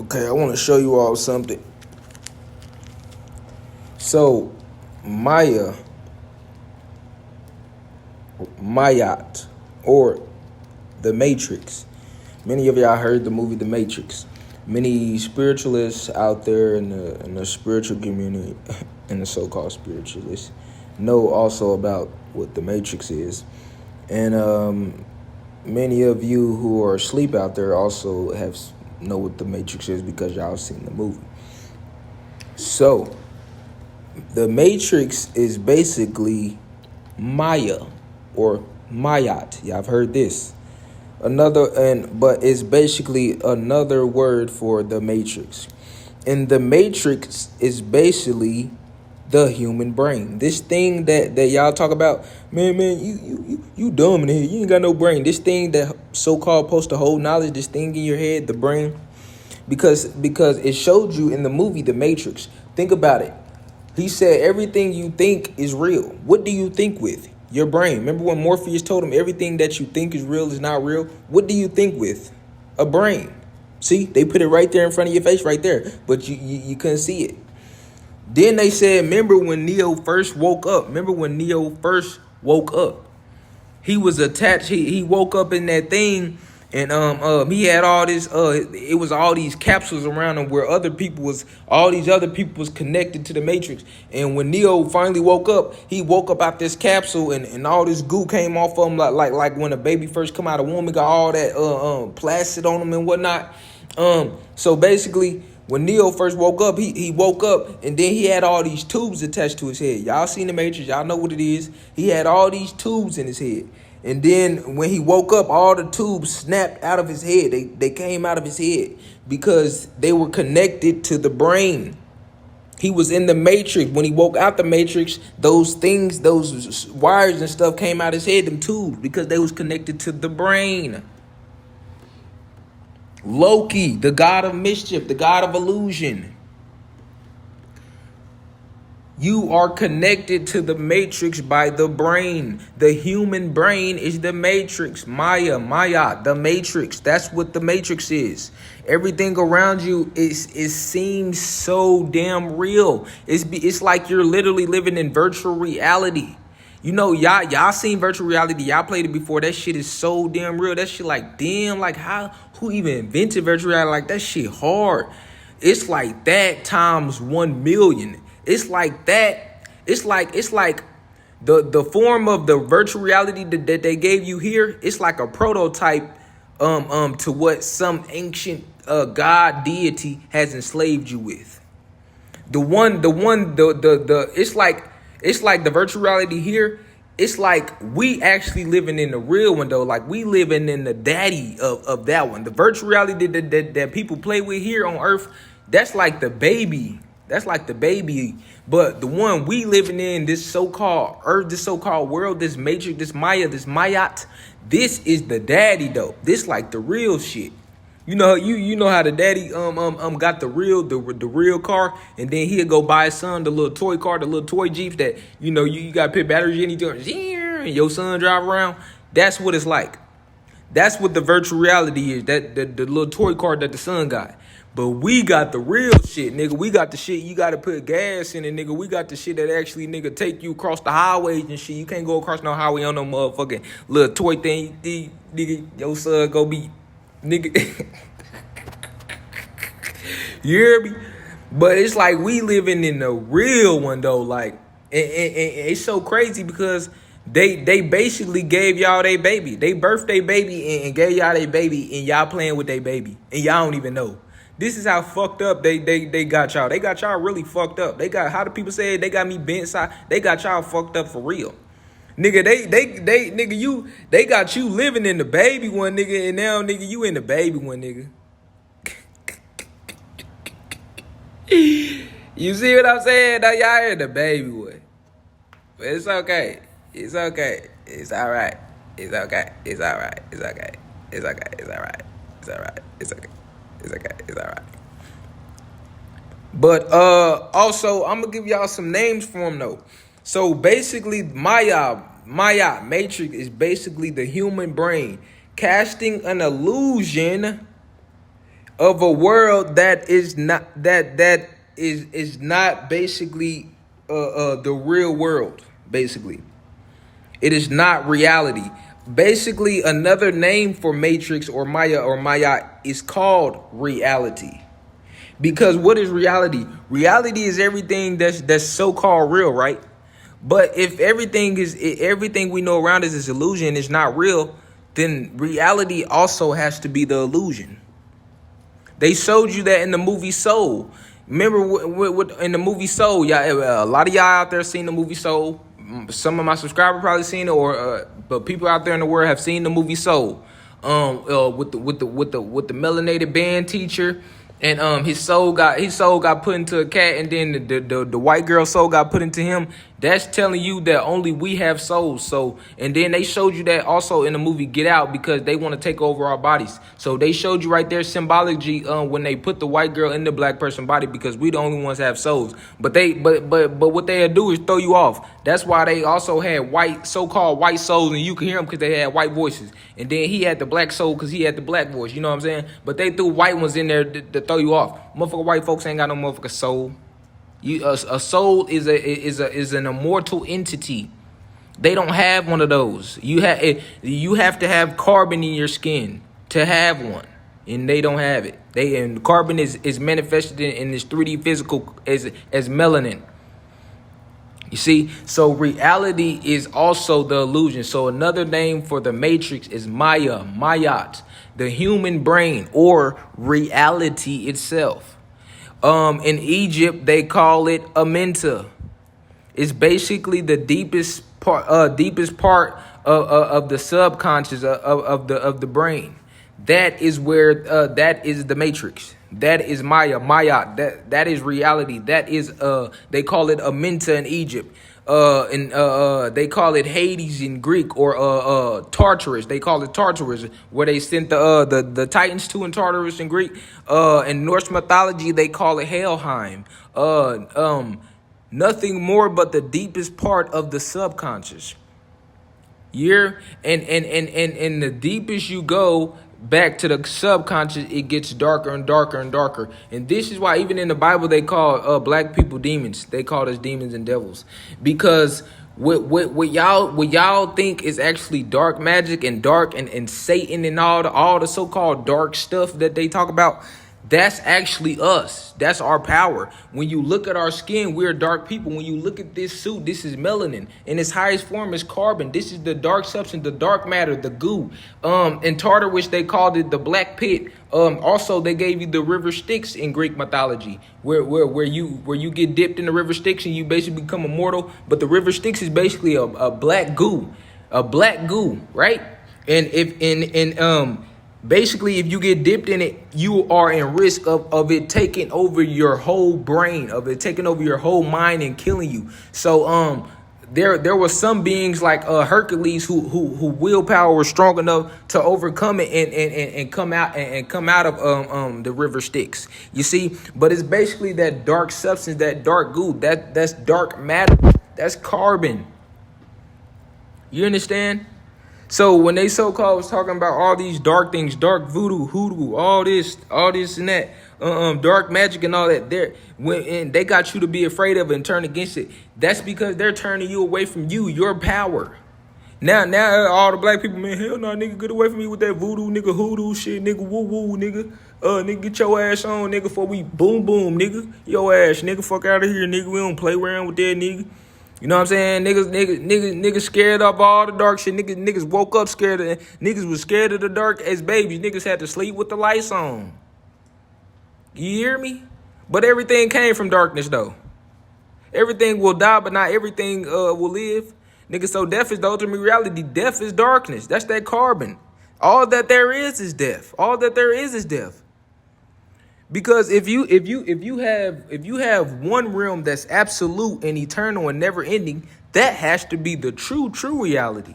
Okay, I want to show you all something. So, Maya, Mayat, or The Matrix. Many of y'all heard the movie The Matrix. Many spiritualists out there in the spiritual community, and the so-called spiritualists, know also about what The Matrix is. And many of you who are asleep out there also know what The Matrix is because y'all seen the movie. So, The Matrix is basically Maya or Mayat. Yeah, I've heard this. But it's basically another word for the Matrix. And the Matrix is basically the human brain. This thing that y'all talk about, man, you dumb in here. You ain't got no brain. This thing that so-called supposed to hold knowledge, this thing in your head, the brain, because it showed you in the movie The Matrix. Think about it. He said everything you think is real. What do you think with? Your brain. Remember when Morpheus told him everything that you think is real is not real? What do you think with? A brain. See, they put it right there in front of your face right there, but you couldn't see it. Then they said, remember when Neo first woke up? He was attached. He woke up in that thing, and he had all this. It was all these capsules around him where all these other people was connected to the Matrix. And when Neo finally woke up, he woke up out this capsule, and all this goo came off of him like when a baby first come out of womb, it got all that plastic on him and whatnot. So basically, when Neo first woke up, he woke up and then he had all these tubes attached to his head. Y'all seen the Matrix, y'all know what it is. He had all these tubes in his head. And then when he woke up, all the tubes snapped out of his head. They came out of his head because they were connected to the brain. He was in the Matrix. When he woke out the Matrix, those wires and stuff came out of his head, them tubes, because they was connected to the brain. Loki, the god of mischief, the god of illusion. You are connected to the Matrix by the brain. The human brain is the Matrix. Maya, the Matrix. That's what the Matrix is. Everything around you it seems so damn real. It's like you're literally living in virtual reality. You know, y'all seen virtual reality. Y'all played it before. That shit is so damn real. That shit like, damn, like who even invented virtual reality? Like, that shit hard. It's like that times 1,000,000. It's like that. It's like the form of the virtual reality that they gave you here. It's like a prototype to what some ancient god deity has enslaved you with. It's like the virtual reality here. It's like we actually living in the real one though. Like we living in the daddy of that one. The virtual reality that people play with here on Earth, that's like the baby. That's like the baby. But the one we living in, this so-called Earth, this so-called world, this Matrix, this Maya, this Mayat, this is the daddy though. This like the real shit. You know how the daddy got the real car, and then he'll go buy his son the little toy car, the little toy Jeeps that you got to put batteries in, and your son drive around. That's what it's like. That's what the virtual reality is. That the little toy car that the son got. But we got the real shit, nigga. We got the shit you got to put gas in it, nigga. We got the shit that actually, nigga, take you across the highways and shit. You can't go across no highway on no motherfucking little toy thing. Nigga, your son go be, nigga. You hear me? But it's like we living in the real one though. Like, and it's so crazy because they basically gave y'all their baby. They birthed their baby and gave y'all their baby, and y'all playing with their baby, and y'all don't even know. This is how fucked up they got y'all. They got y'all really fucked up. They got, how do people say it? They got me bent side. They got y'all fucked up for real. Nigga, they got you living in the baby one, nigga, and now, nigga, you in the baby one, nigga. You see what I'm saying? Now y'all in the baby one. But it's okay. It's okay. It's alright. It's okay. It's alright. It's okay. It's okay. It's alright. It's alright. It's okay. It's okay. It's alright. But also I'm gonna give y'all some names for them though. So basically Maya Matrix is basically the human brain casting an illusion of a world that is not is not basically the real world. Basically, it is not reality. Basically, another name for Matrix or Maya is called reality. Because what is reality? Reality is everything that's so-called real, right? But if everything we know around us is illusion, it's not real, then reality also has to be the illusion. They showed you that in the movie Soul. Remember in the movie Soul, y'all, a lot of y'all out there seen the movie Soul. Some of my subscribers probably seen it, or but people out there in the world have seen the movie Soul. With the melanated band teacher, and his soul got put into a cat, and then the white girl soul got put into him. That's telling you that only we have souls. So, and then they showed you that also in the movie Get Out, because they want to take over our bodies. So they showed you right there symbology when they put the white girl in the black person body, because we the only ones that have souls. But what they do is throw you off. That's why they also had so-called white souls, and you can hear them because they had white voices. And then he had the black soul because he had the black voice. You know what I'm saying? But they threw white ones in there to throw you off. Motherfucker, white folks ain't got no motherfucker soul. A soul is an immortal entity. They don't have one of those. You have to have carbon in your skin to have one, and they don't have it. And carbon is manifested in this 3D physical as melanin. You see, so reality is also the illusion. So another name for the Matrix is Mayat, the human brain or reality itself. In Egypt, they call it Amenta. It's basically the deepest part of the subconscious of the brain. That is where that is the Matrix. That is Maya. That is reality. That is they call it Amenta in Egypt. They call it Hades in Greek, or Tartarus. They call it Tartarus, where they sent the Titans to in Tartarus in Greek. In Norse mythology, they call it Helheim. Nothing more but the deepest part of the subconscious. And the deepest you go back to the subconscious, it gets darker and darker and darker. And this is why even in the Bible they call black people demons. They call us demons and devils, because what y'all think is actually dark magic and dark and Satan and all the so-called dark stuff that they talk about. That's actually us. That's our power. When you look at our skin, we're dark people. When you look at this suit, this is melanin. In its highest form is carbon. This is the dark substance, the dark matter, the goo. In Tartarus, they called it the black pit. Also, they gave you the river Styx in Greek mythology, where you get dipped in the river Styx and you basically become immortal. But the river Styx is basically a black goo, right? And basically, if you get dipped in it, you are in risk of it taking over your whole brain, of it taking over your whole mind and killing you. So there were some beings like Hercules who willpower was strong enough to overcome it and come out of the river Styx. You see, but it's basically that dark substance, that dark goo, that's dark matter, that's carbon. You understand? So when they so-called was talking about all these dark things, dark voodoo, hoodoo, all this and that, dark magic and all that, and they got you to be afraid of it and turn against it. That's because they're turning you away from your power. Now all the black people, man, hell no, nigga, get away from me with that voodoo, nigga, hoodoo shit, nigga, woo, nigga. Nigga, get your ass on, nigga, before we boom, nigga. Your ass, nigga, fuck out of here, nigga. We don't play around with that, nigga. You know what I'm saying? Niggas scared of all the dark shit. Niggas woke up scared of niggas was scared of the dark as babies. Niggas had to sleep with the lights on. You hear me? But everything came from darkness though. Everything will die, but not everything will live. Nigga, so death is the ultimate reality. Death is darkness. That's that carbon. All that there is death. All that there is death. Because if you have one realm that's absolute and eternal and never ending, that has to be the true reality.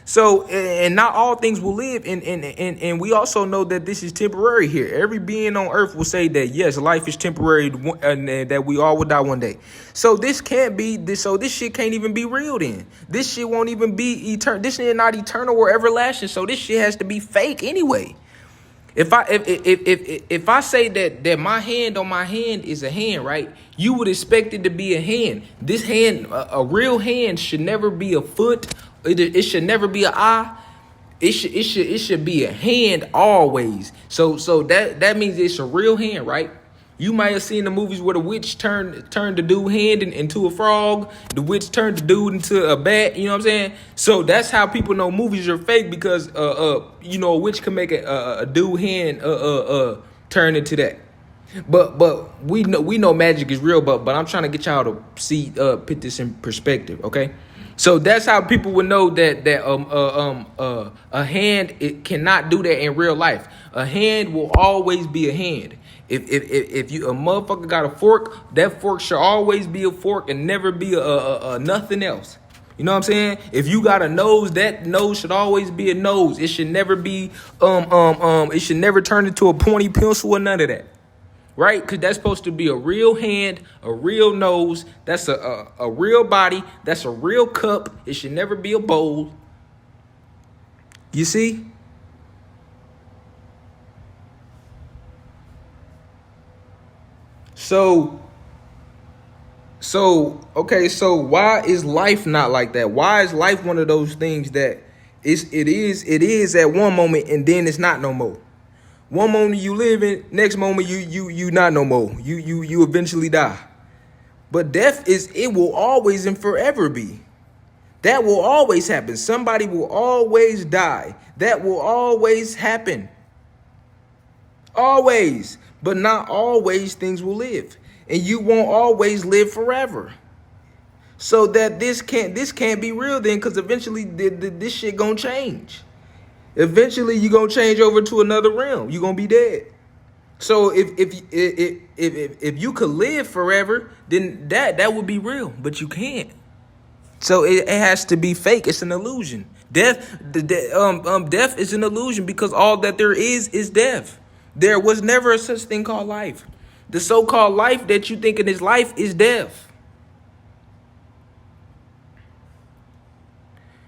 So, and not all things will live, and we also know that this is temporary here. Every being on earth will say that yes, life is temporary, and that we all will die one day. So this can't be this. So this shit can't even be real. Then this shit won't even be eternal. This shit is not eternal or everlasting. So this shit has to be fake anyway. If I say that my hand on my hand is a hand, right? You would expect it to be a hand. This hand, a real hand, should never be a foot. It should never be an eye. It should be a hand always. So that means it's a real hand, right? You might have seen the movies where the witch turned the dude hand into a frog. The witch turned the dude into a bat. You know what I'm saying? So that's how people know movies are fake, because a witch can make a dude hand turn into that. But we know magic is real. But I'm trying to get y'all to see put this in perspective. Okay. So that's how people would know that a hand, it cannot do that in real life. A hand will always be a hand. If you a motherfucker got a fork, that fork should always be a fork and never be a nothing else. You know what I'm saying? If you got a nose, that nose should always be a nose. It should never be it should never turn into a pointy pencil or none of that. Right? Because that's supposed to be a real hand, a real nose. That's a real body. That's a real cup. It should never be a bowl. You see? So okay, so why is life not like that? Why is life one of those things that it is at one moment and then it's not no more? One moment you live in, next moment you not no more. You eventually die. But death it will always and forever be. That will always happen. Somebody will always die. That will always happen. Always. But not always things will live. And you won't always live forever. So that this can't be real then, because eventually this shit gonna change. Eventually you gonna change over to another realm. You gonna be dead. So if you could live forever, then that would be real, but you can't. So it has to be fake. It's an illusion. Death is an illusion, because all that there is death. There was never a such thing called life. The so-called life that you thinking is life is death.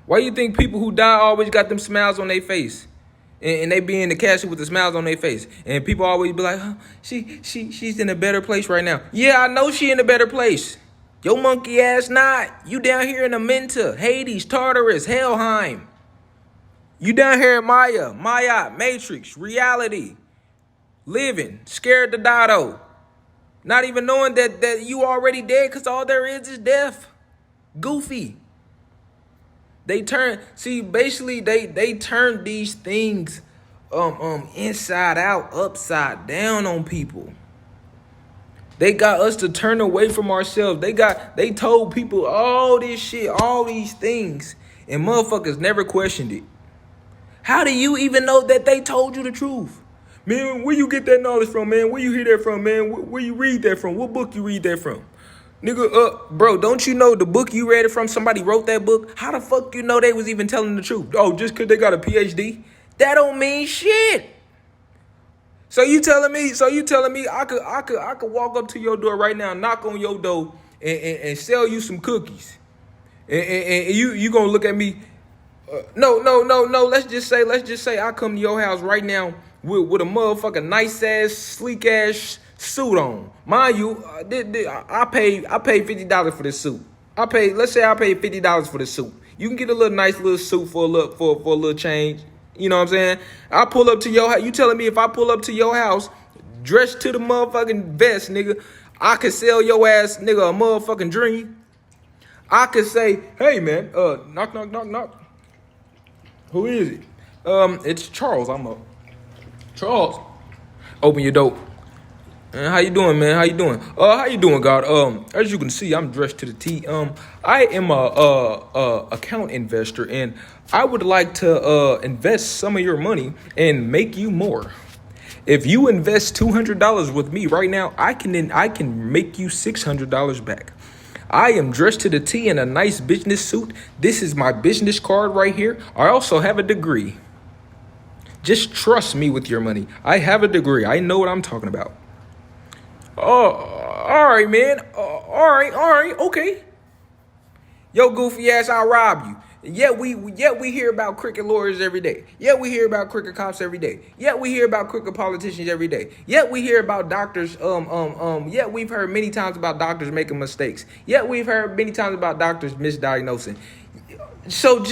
Why you think people who die always got them smiles on their face? And they be in the casket with the smiles on their face. And people always be like, oh, she's in a better place right now. Yeah, I know she in a better place. Your monkey ass not. You down here in Amenta, Hades, Tartarus, Helheim. You down here in Maya, Matrix, reality. Living, scared to die though. Not even knowing that you already dead, because all there is death. Goofy. They turn these things inside out, upside down on people. They got us to turn away from ourselves. They told people all this shit, all these things, and motherfuckers never questioned it. How do you even know that they told you the truth? Man, where you get that knowledge from, man? Where you hear that from, man? Where you read that from? What book you read that from? Nigga, bro, don't you know the book you read it from? Somebody wrote that book. How the fuck you know they was even telling the truth? Oh, just because they got a PhD? That don't mean shit. So you telling me I could walk up to your door right now, knock on your door, and sell you some cookies, and you gonna look at me? No. Let's just say I come to your house right now with a motherfucking nice ass, sleek ass suit on. Mind you, I paid $50 for this suit. Let's say I paid $50 for the suit. You can get a little nice little suit for a little change. You know what I'm saying? I pull up to your house. You telling me if I pull up to your house, dressed to the motherfucking vest, nigga, I could sell your ass, nigga, a motherfucking dream. I could say, hey man, knock. Who is it? It's Charles. I'm up. Charles, open your door. How you doing, man? How you doing? How you doing, God? As you can see, I'm dressed to the T. I am a account investor, and I would like to invest some of your money and make you more. If you invest $200 with me right now, I can make you $600 back. I am dressed to the T in a nice business suit. This is my business card right here. I also have a degree. Just trust me with your money. I have a degree. I know what I'm talking about. Oh, all right, man. All right, okay. Yo, goofy ass, I'll rob you. we hear about crooked lawyers every day. Yet we hear about crooked cops every day. Yet we hear about crooked politicians every day. Yet we hear about doctors. Yet we've heard many times about doctors making mistakes. Yet we've heard many times about doctors misdiagnosing. So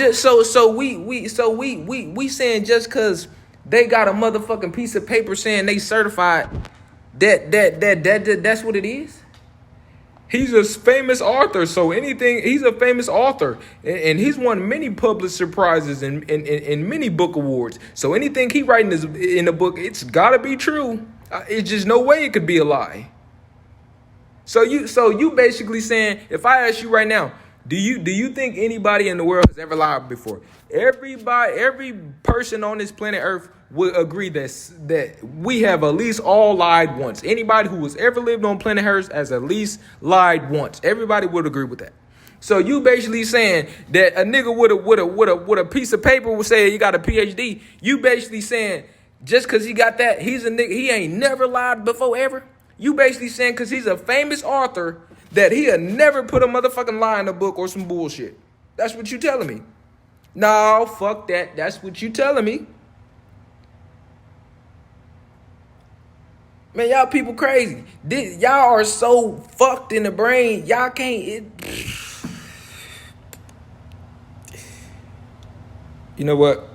we saying just because they got a motherfucking piece of paper saying they certified that's what it is. He's a famous author, so he's a famous author, and he's won many Pulitzer prizes and many book awards. So anything he writing is in a book, it's gotta be true. It's just no way it could be a lie. So you basically saying, if I ask you right now, do you think anybody in the world has ever lied before? Every person on this planet Earth would agree that we have at least all lied once. Anybody who has ever lived on planet Earth has at least lied once. Everybody would agree with that. So you basically saying that a nigga with a piece of paper would say he got a PhD. You basically saying just because he got that, he's a nigga, he ain't never lied before ever. You basically saying because he's a famous author that he'll never put a motherfucking lie in a book or some bullshit. That's what you telling me. No, fuck that. That's what you telling me. Man, y'all people crazy. Y'all are so fucked in the brain. Y'all can't. You know what?